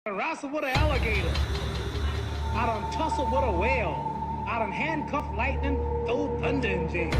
I wrestled with an alligator. I done tussled with a whale. I done handcuffed lightning, throw thunder in jail.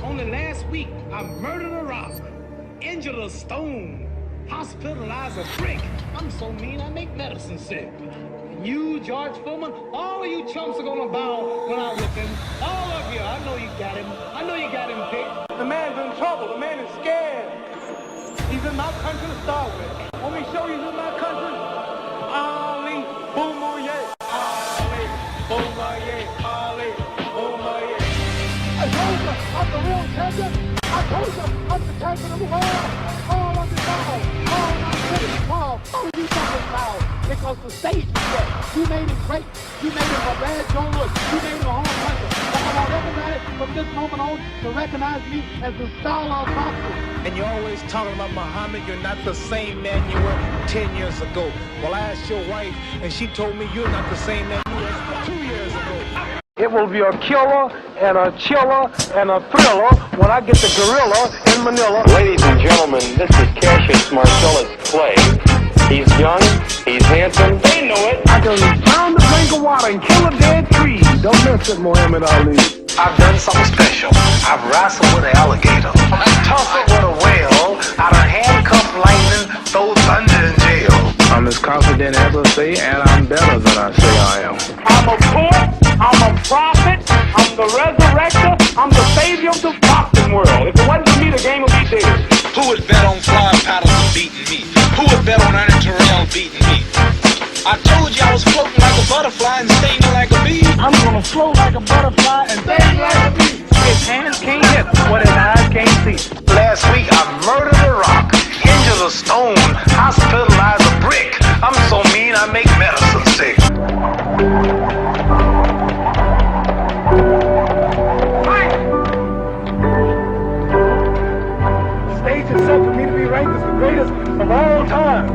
Only last week, I murdered a rock, injured a stone, hospitalized a brick. I'm so mean, I make medicine sick. And you, George Foreman, all of you chumps are gonna bow when I whip him. All of you, I know you got him. I know you got him picked. The man's in trouble. The man is scared. He's in my country to start with. Want me to show you he's in my country? Ali, boomer, Ali, boomer, Ali, boomer, I told you, I'm the real champion. I told you, I'm the champion of the world. All on the ball, all on the city ball. Oh, you got it now, because the stage is set. You made it great. You made it a bad Joe Louis. You made it a home country. I want everybody from this moment on to recognize me as the star of boxing. And you're always talking about Muhammad. You're not the same man you were 10 years ago. Well, I asked your wife, and she told me you're not the same man you were 2 years ago. It will be a killer and a chiller and a thriller when I get the gorilla in Manila. Ladies and gentlemen, this is Cassius Marcellus Clay. He's young, he's handsome. They know it. I can pound a drink of water and kill a dead tree. Don't miss it, Muhammad Ali. I've done something special. I've wrestled with an alligator. I've tussled with a whale. I done handcuffed lightning, throw thunder in jail. I'm as confident as I say, and I'm better than I say I am. I'm a poet, I'm a prophet, I'm the resurrector, I'm the savior of the boxing world. If it wasn't for me, the game would be dead. Who would bet on flying paddles and beating me? Who would bet on Ernie Terrell beating me? I told you I was floating like a butterfly and stinging like a bee. I'm gonna float like a butterfly and sting like a bee. His hands can't hit what his eyes can't see. Last week I murdered a rock, injured a stone, hospitalized a brick. I'm so mean I make medicine sick. The stage is set for me to be ranked as the greatest of all time.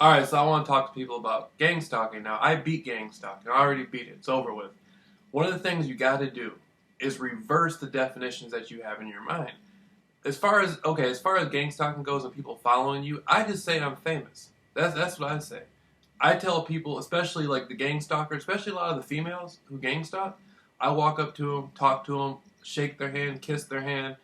Alright, so I want to talk to people about gang stalking now. I beat gang stalking. I already beat it. It's over with. One of the things you got to do is reverse the definitions that you have in your mind. As far as gang stalking goes and people following you, I just say I'm famous. That's what I say. I tell people, especially like the gang stalker, especially a lot of the females who gang stalk, I walk up to them, talk to them, shake their hand, kiss their hand,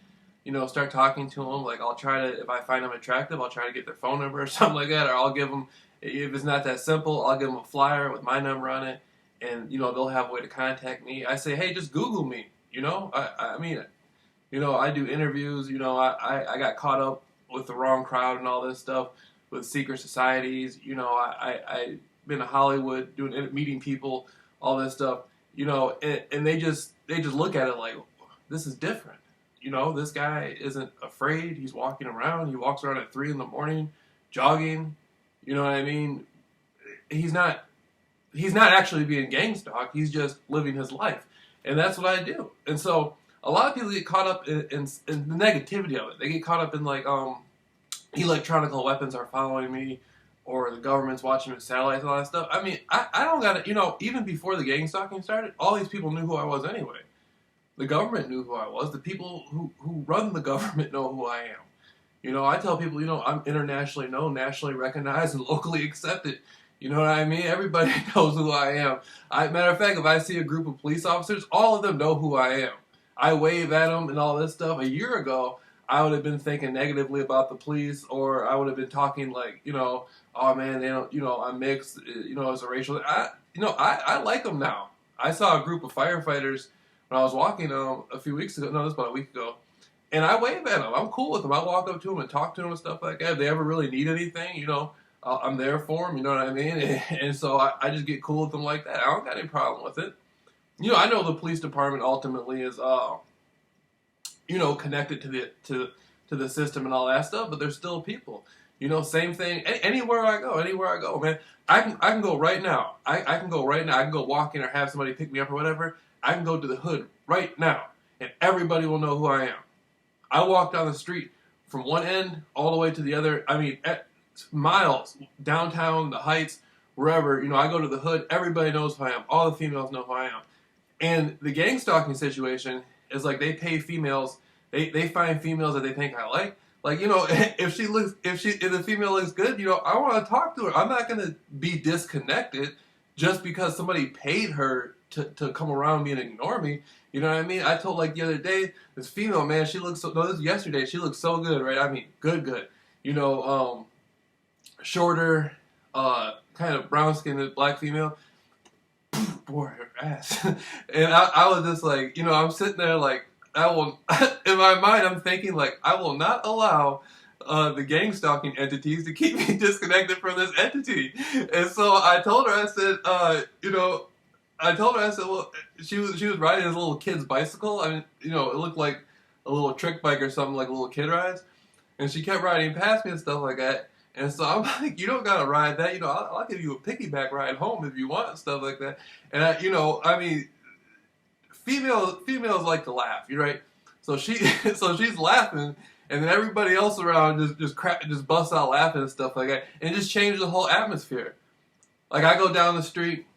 start talking to them. Like I'll try to, if I find them attractive, I'll try to get their phone number or something like that, or I'll give them, if it's not that simple, I'll give them a flyer with my number on it, and they'll have a way to contact me. I say, hey, just Google me. I mean it. I do interviews. I got caught up with the wrong crowd and all this stuff with secret societies. I been to Hollywood meeting people, all this stuff. And they just look at it like, this is different. This guy isn't afraid. He's walking around. He walks around at 3 a.m, jogging. You know what I mean? He's not actually being gang stalked. He's just living his life. And that's what I do. And so a lot of people get caught up in the negativity of it. They get caught up in like electronic weapons are following me, or the government's watching me with satellites and all that stuff. I mean, I don't got to, even before the gang stalking started, all these people knew who I was anyway. The government knew who I was. The people who run the government know who I am. I tell people, I'm internationally known, nationally recognized, and locally accepted. You know what I mean? Everybody knows who I am. Matter of fact, if I see a group of police officers, all of them know who I am. I wave at them and all this stuff. A year ago, I would have been thinking negatively about the police, or I would have been talking like, oh man, they don't, I'm mixed, as a racial. I like them now. I saw a group of firefighters when I was walking a few weeks ago. No, this was about a week ago. And I wave at them. I'm cool with them. I walk up to them and talk to them and stuff like that. If they ever really need anything, I'm there for them. You know what I mean? And so I just get cool with them like that. I don't got any problem with it. I know the police department ultimately is, connected to the system and all that stuff, but they're still people. Same thing. Anywhere I go, man. I can go right now. I can go right now. I can go walking or have somebody pick me up or whatever. I can go to the hood right now, and everybody will know who I am. I walk down the street from one end all the way to the other. I mean, miles downtown, the Heights, wherever. I go to the hood. Everybody knows who I am. All the females know who I am. And the gang stalking situation is like they pay females. They find females that they think I like. Like, if the female looks good, I want to talk to her. I'm not gonna be disconnected just because somebody paid her to come around me and ignore me. You know what I mean? I told, like, the other day, this female, man, she looks so, no, this was yesterday, she looks so good, right? I mean, good. Shorter, kind of brown-skinned black female. Boy, her ass. And I was just like, I'm sitting there like, I will, in my mind, I'm thinking, like, I will not allow the gang stalking entities to keep me disconnected from this entity. And so I told her, I said, well, she was riding this little kid's bicycle. I mean, it looked like a little trick bike or something, like a little kid rides. And she kept riding past me and stuff like that. And so I'm like, you don't gotta ride that. I'll give you a piggyback ride home if you want and stuff like that. And females like to laugh, right? So she's laughing, and then everybody else around just busts out laughing and stuff like that, and it just changes the whole atmosphere. Like, I go down the street,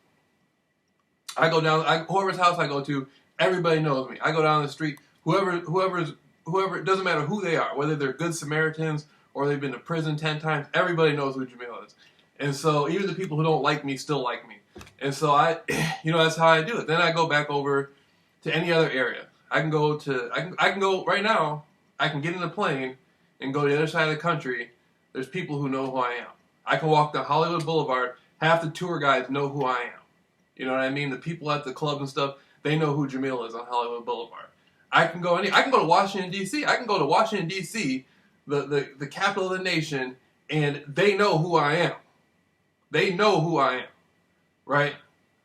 whoever's house I go to, everybody knows me. I go down the street, whoever, it doesn't matter who they are, whether they're good Samaritans or they've been to prison 10 times, everybody knows who Jameel is. And so even the people who don't like me still like me. And so that's how I do it. Then I go back over to any other area. I can go right now, I can get in a plane and go to the other side of the country. There's people who know who I am. I can walk down Hollywood Boulevard, half the tour guides know who I am. You know what I mean? The people at the club and stuff, they know who Jameel is on Hollywood Boulevard. I can go to Washington, D.C. I can go to Washington, D.C., the capital of the nation, and they know who I am. They know who I am, right?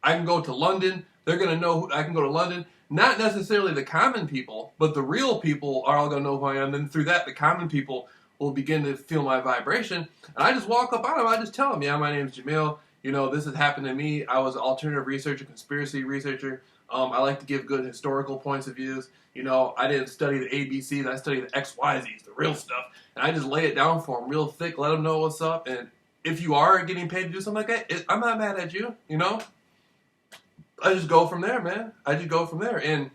I can go to London. They're going to know I can go to London. Not necessarily the common people, but the real people are all going to know who I am. Then through that, the common people will begin to feel my vibration. And I just walk up on them. I just tell them, yeah, my name's Jameel. This has happened to me. I was an alternative researcher, conspiracy researcher. I like to give good historical points of views. I didn't study the ABCs. I studied the XYZs, the real stuff. And I just lay it down for them real thick, let them know what's up. And if you are getting paid to do something like that, I'm not mad at you, I just go from there, man. I just go from there. And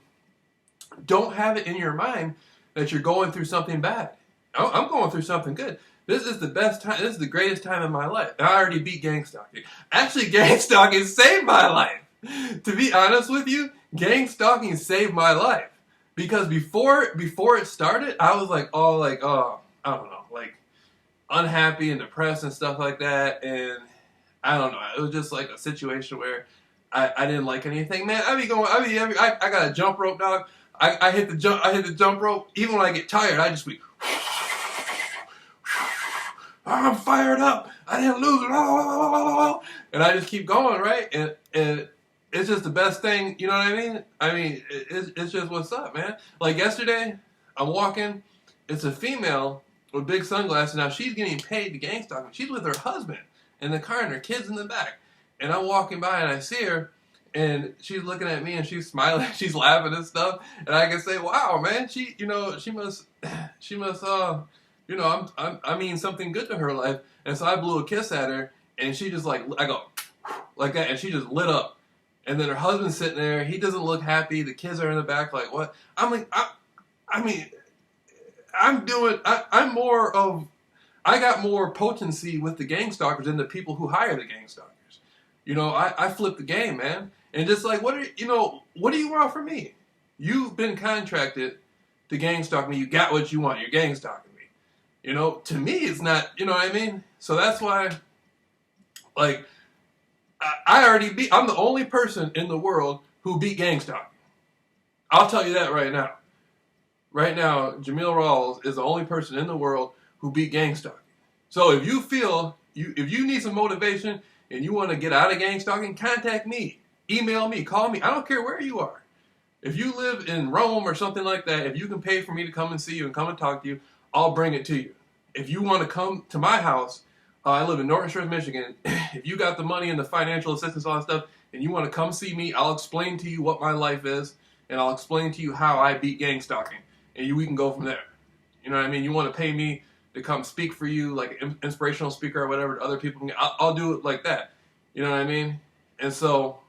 don't have it in your mind that you're going through something bad. I'm going through something good. This is the best time. This is the greatest time in my life. And I already beat gang stalking. Actually, gang stalking saved my life. To be honest with you, gang stalking saved my life. Because before it started, I was like, I don't know, like unhappy and depressed and stuff like that. And I don't know. It was just like a situation where I didn't like anything, man. I got a jump rope, dog. I hit the jump rope. Even when I get tired, I just be, I'm fired up. I didn't lose it. And I just keep going, right? And it's just the best thing, you know what I mean? I mean, it's just what's up, man. Like yesterday, I'm walking. It's a female with big sunglasses. Now she's getting paid to gang stalk me. She's with her husband in the car and her kids in the back. And I'm walking by and I see her, and she's looking at me and she's smiling, she's laughing and stuff. And I can say, wow, man, she must, I mean something good to her life. And so I blew a kiss at her, and she just I go like that, and she just lit up. And then her husband's sitting there. He doesn't look happy. The kids are in the back like, what? I'm like, I got more potency with the gang stalkers than the people who hire the gang stalkers. I flip the game, man. And just like, what do you want from me? You've been contracted to gang stalk me. You got what you want. You're gang stalking me. To me, it's not, you know what I mean? So that's why, like, I'm the only person in the world who beat gang stalking. I'll tell you that right now. Right now, Jameel Rawls is the only person in the world who beat gang stalking. So if you feel, if you need some motivation and you want to get out of gang stalking, contact me. Email me. Call me. I don't care where you are. If you live in Rome or something like that, if you can pay for me to come and see you and come and talk to you, I'll bring it to you. If you want to come to my house, I live in Norton Shores, Michigan. If you got the money and the financial assistance, all that stuff, and you want to come see me, I'll explain to you what my life is, and I'll explain to you how I beat gang stalking, and we can go from there. You know what I mean? You want to pay me to come speak for you, like an inspirational speaker or whatever, to other people, I'll do it like that. You know what I mean? And so,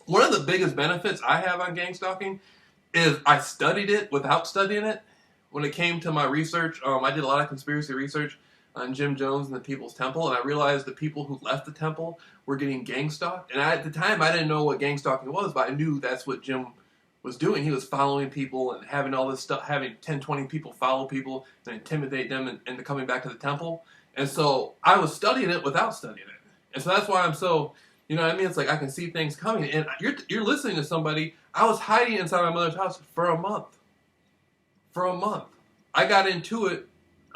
one of the biggest benefits I have on gang stalking is I studied it without studying it. when it came to my research. I did a lot of conspiracy research on Jim Jones and the People's Temple, and I realized the people who left the temple were getting gang stalked. And at the time, I didn't know what gang stalking was, but I knew that's what Jim was doing. He was following people and having all this stuff, having 10, 20 people follow people and intimidate them into coming back to the temple. And so I was studying it without studying it. And so that's why I'm so, you know what I mean? It's like I can see things coming. And you're listening to somebody. I was hiding inside my mother's house for a month. For a month. I got into it,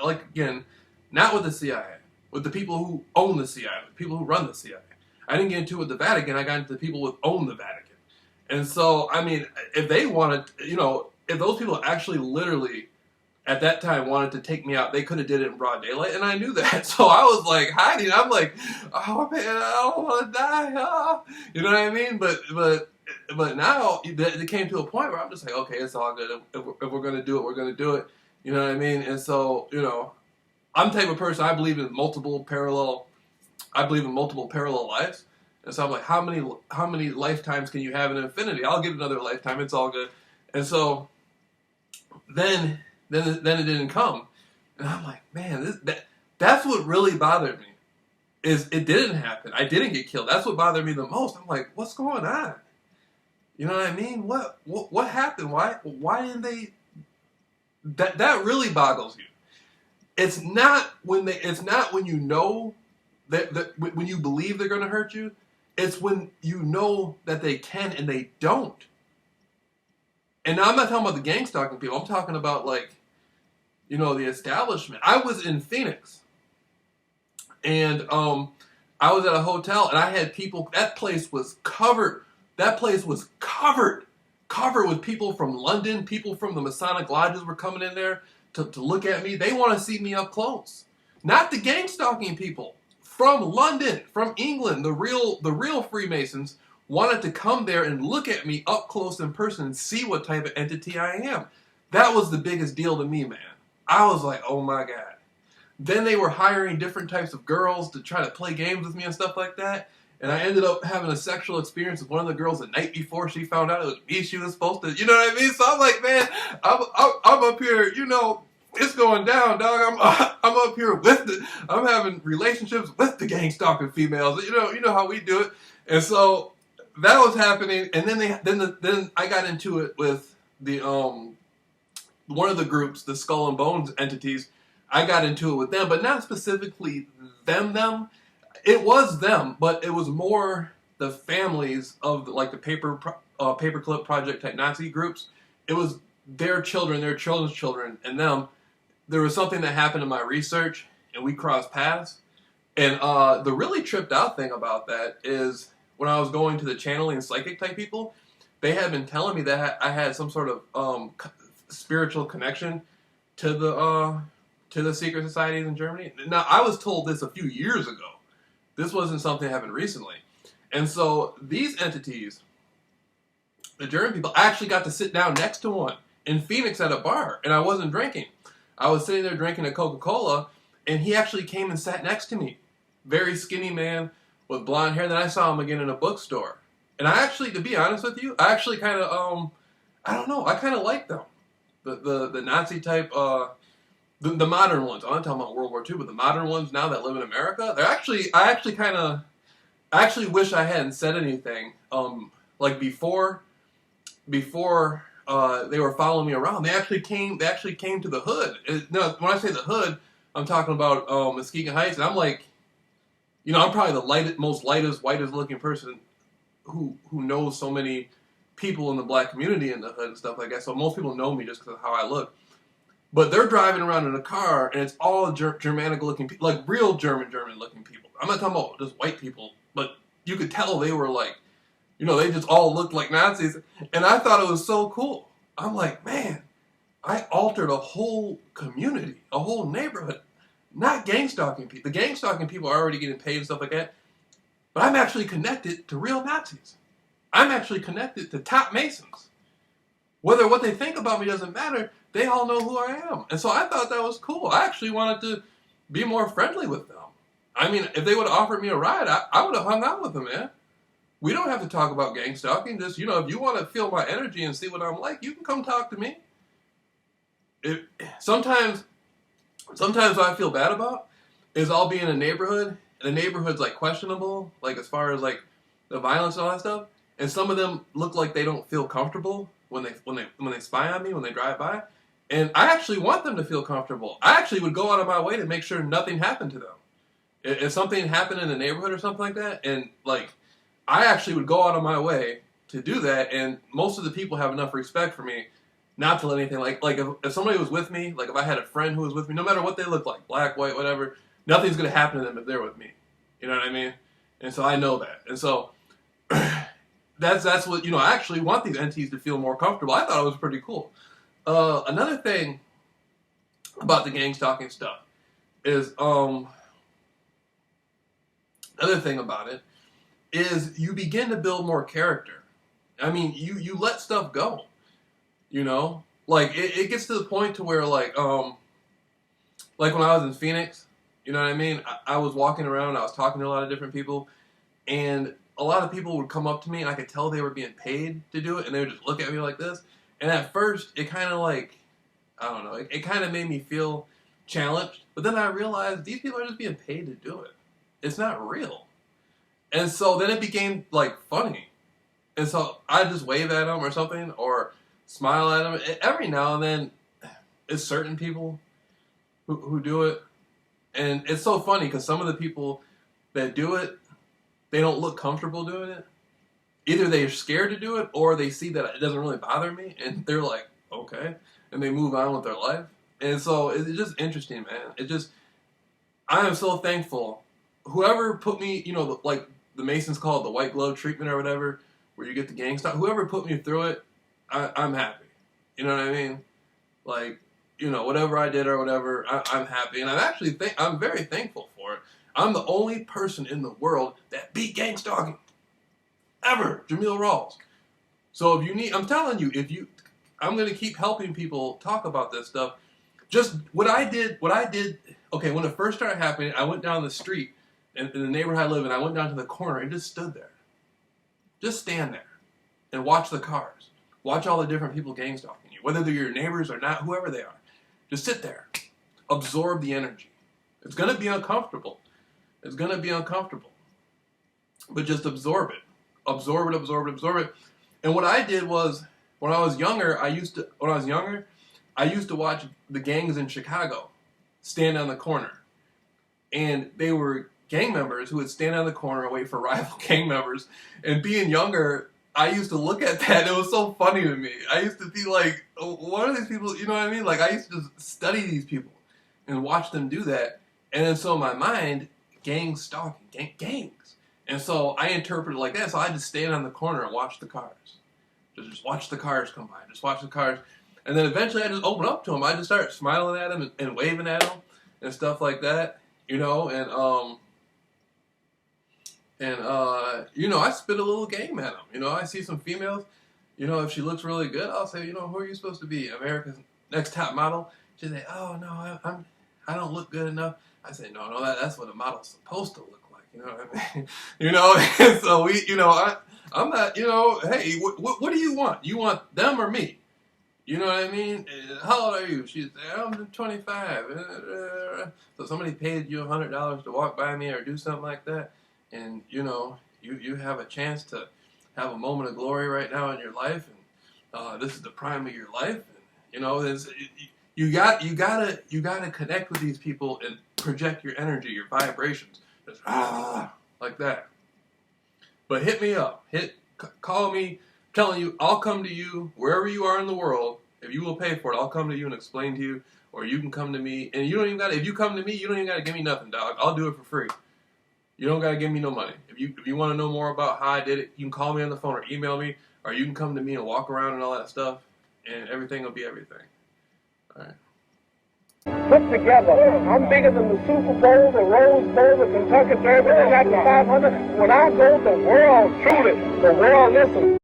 like, again, not with the CIA, with the people who own the CIA, the people who run the CIA. I didn't get into it with the Vatican. I got into the people who own the Vatican. And so, I mean, if they wanted, you know, if those people actually literally at that time wanted to take me out, they could have did it in broad daylight, and I knew that. So I was like hiding. I'm like, oh man, I don't want to die. Oh. You know what I mean? But now it came to a point where I'm just like, okay, it's all good. If we're gonna do it, we're gonna do it. You know what I mean? And so, you know, I'm the type of person, I believe in multiple parallel lives. And so I'm like, how many lifetimes can you have in infinity? I'll get another lifetime. It's all good. And so then it didn't come. And I'm like, man, that's what really bothered me. Is it didn't happen. I didn't get killed. That's what bothered me the most. I'm like, what's going on? You know what I mean? What happened? Why didn't they? That really boggles you. It's not when you know that when you believe they're going to hurt you. It's when you know that they can and they don't. And now I'm not talking about the gang stalking people. I'm talking about, like, you know, the establishment. I was in Phoenix, and I was at a hotel, and I had people. That place was covered. That place was covered with people from London. People from the Masonic lodges were coming in there to look at me. They want to see me up close. Not the gang stalking people. From London, from England, the real Freemasons wanted to come there and look at me up close in person and see what type of entity I am. That was the biggest deal to me, man. I was like, oh my God. Then they were hiring different types of girls to try to play games with me and stuff like that. And I ended up having a sexual experience with one of the girls the night before she found out it was me she was supposed to, you know what I mean? So I'm like, man, I'm up here, you know, it's going down, dog. I'm up here I'm having relationships with the gang stalking females. You know how we do it. And so that was happening. And then I got into it with the one of the groups, the Skull and Bones entities. I got into it with them, but not specifically them. It was them, but it was more the families of like the paperclip project type Nazi groups. It was their children, their children's children, and them. There was something that happened in my research, and we crossed paths. And the really tripped out thing about that is when I was going to the channeling psychic type people, they had been telling me that I had some sort of spiritual connection to the secret societies in Germany. Now, I was told this a few years ago. This wasn't something that happened recently. And so these entities, the German people, I actually got to sit down next to one in Phoenix at a bar, and I wasn't drinking. I was sitting there drinking a Coca-Cola, and he actually came and sat next to me. Very skinny man with blonde hair. Then I saw him again in a bookstore. And I actually, to be honest with you, I actually kind of, I don't know, I kind of like them. The Nazi type, the modern ones. I'm not talking about World War II, but the modern ones now that live in America, I actually wish I hadn't said anything. Like before they were following me around. They actually came to the hood. No, when I say the hood, I'm talking about Muskegon Heights, and I'm like, you know, I'm probably the most whitest looking person who knows so many people in the black community in the hood and stuff like that. So most people know me just because of how I look. But they're driving around in a car, and it's all Germanic looking people, like real German looking people. I'm not talking about just white people, but you could tell they were like, you know, they just all looked like Nazis. And I thought it was so cool. I'm like, man, I altered a whole community, a whole neighborhood. Not gang stalking people. The gang stalking people are already getting paid and stuff like that. But I'm actually connected to real Nazis. I'm actually connected to top Masons. Whether what they think about me doesn't matter, they all know who I am. And so I thought that was cool. I actually wanted to be more friendly with them. I mean, if they would have offered me a ride, I would have hung out with them, man. We don't have to talk about gang stalking. Just, you know, if you want to feel my energy and see what I'm like, you can come talk to me. Sometimes what I feel bad about is I'll be in a neighborhood, and the neighborhood's like questionable, like as far as like the violence and all that stuff. And some of them look like they don't feel comfortable when they spy on me, when they drive by. And I actually want them to feel comfortable. I actually would go out of my way to make sure nothing happened to them. If something happened in the neighborhood or something like that, and like I actually would go out of my way to do that. And most of the people have enough respect for me not to let anything like if somebody was with me, like if I had a friend who was with me, no matter what they look like, black, white, whatever, nothing's gonna happen to them if they're with me. You know what I mean? And so I know that. And so that's what, I actually want these entities to feel more comfortable. I thought it was pretty cool. Another thing about the gang stalking stuff is another thing about it is you begin to build more character. I mean, you let stuff go. Like it gets to the point to where like when I was in Phoenix, you know what I mean? I was walking around, I was talking to a lot of different people, and a lot of people would come up to me, and I could tell they were being paid to do it, and they would just look at me like this. And at first, it kind of like, I don't know, it kind of made me feel challenged. But then I realized these people are just being paid to do it. It's not real. And so then it became like funny. And so I just wave at them or something, or smile at them. Every now and then, it's certain people who do it. And it's so funny because some of the people that do it, they don't look comfortable doing it. Either they're scared to do it, or they see that it doesn't really bother me, and they're like, okay, and they move on with their life. And so it's just interesting, man. I am so thankful. Whoever put me, like the Masons call it the white glove treatment or whatever, where you get the gang stuff. Whoever put me through it, I'm happy. You know what I mean? Like, whatever I did or whatever, I'm happy. And I'm very thankful for it. I'm the only person in the world that beat gang stalking. Ever. Jameel Rawls. So I'm telling you, I'm going to keep helping people talk about this stuff. Just what I did, okay, when it first started happening, I went down the street in the neighborhood I live in, I went down to the corner and just stood there. Just stand there and watch the cars. Watch all the different people gang stalking you, whether they're your neighbors or not, whoever they are. Just sit there. Absorb the energy. It's going to be uncomfortable. But just absorb it. Absorb it. And what I did was, when I was younger, I used to watch the gangs in Chicago stand on the corner. And they were gang members who would stand on the corner and wait for rival gang members. And being younger, I used to look at that, and it was so funny to me. I used to be like, oh, what are these people, you know what I mean? Like, I used to just study these people and watch them do that. And then so in my mind, gang stalking, gangs. And so I interpreted it like that. So I just stand on the corner and watch the cars. Just watch the cars come by. Just watch the cars. And then eventually I just open up to them. I just start smiling at them and waving at them and stuff like that. I spit a little game at them. I see some females, if she looks really good, I'll say, who are you supposed to be? America's Next Top Model? She say, oh, no, I don't look good enough. I say, no, that's what a model's supposed to look like. You know what I mean? And so I'm not, hey, what do you want? You want them or me? You know what I mean? How old are you? She's, I'm 25. So somebody paid you $100 to walk by me or do something like that, and you have a chance to have a moment of glory right now in your life, and this is the prime of your life. And, you gotta connect with these people and project your energy, your vibrations, just like that. But hit me up, call me, telling you I'll come to you wherever you are in the world. If you will pay for it, I'll come to you and explain to you, or you can come to me, and you don't even gotta. If you come to me, you don't even gotta give me nothing, dog. I'll do it for free. You don't gotta give me no money. If you want to know more about how I did it, you can call me on the phone or email me, or you can come to me and walk around and all that stuff, and everything will be everything. All right. Put together, I'm bigger than the Super Bowl, the Rose Bowl, the Kentucky Derby, and after 500. When I go, the world, truly, the world listens.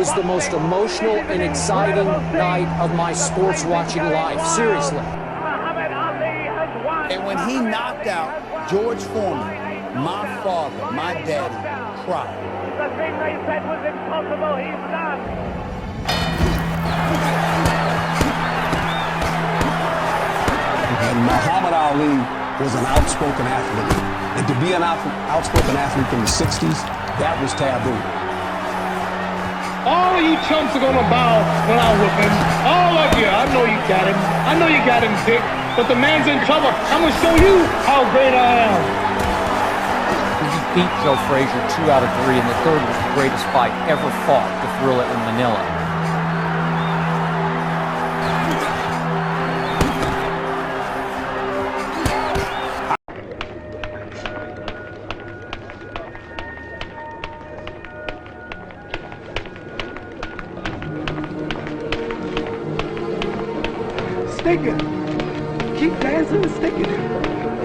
was the most emotional and exciting night of my sports watching life. Seriously. And when he knocked out George Foreman, my father, my daddy, cried. The thing they said was impossible, he's done. And Muhammad Ali was an outspoken athlete. And to be an outspoken athlete in the 60s, that was taboo. All of you chumps are gonna bow when I whip him. All of you. I know you got him. I know you got him, Dick. But the man's in trouble. I'm gonna show you how great I am. He beat Joe Frazier 2 out of 3, and the third was the greatest fight ever fought, the Thrilla in Manila. Sticking. Keep dancing and sticking.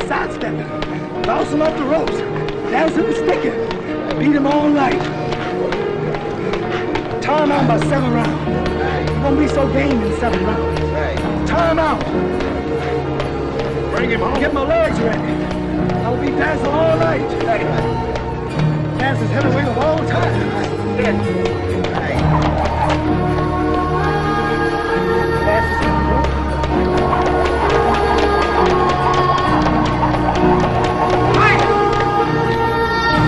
Sidestepping. Bouncing off the ropes. Dancing and sticking. Beat him all night. Time out by 7 rounds. You won't be so game in 7 rounds. Time out. Bring him home. Get my legs ready. I'll be dancing all night. Dance is heavyweight of all time.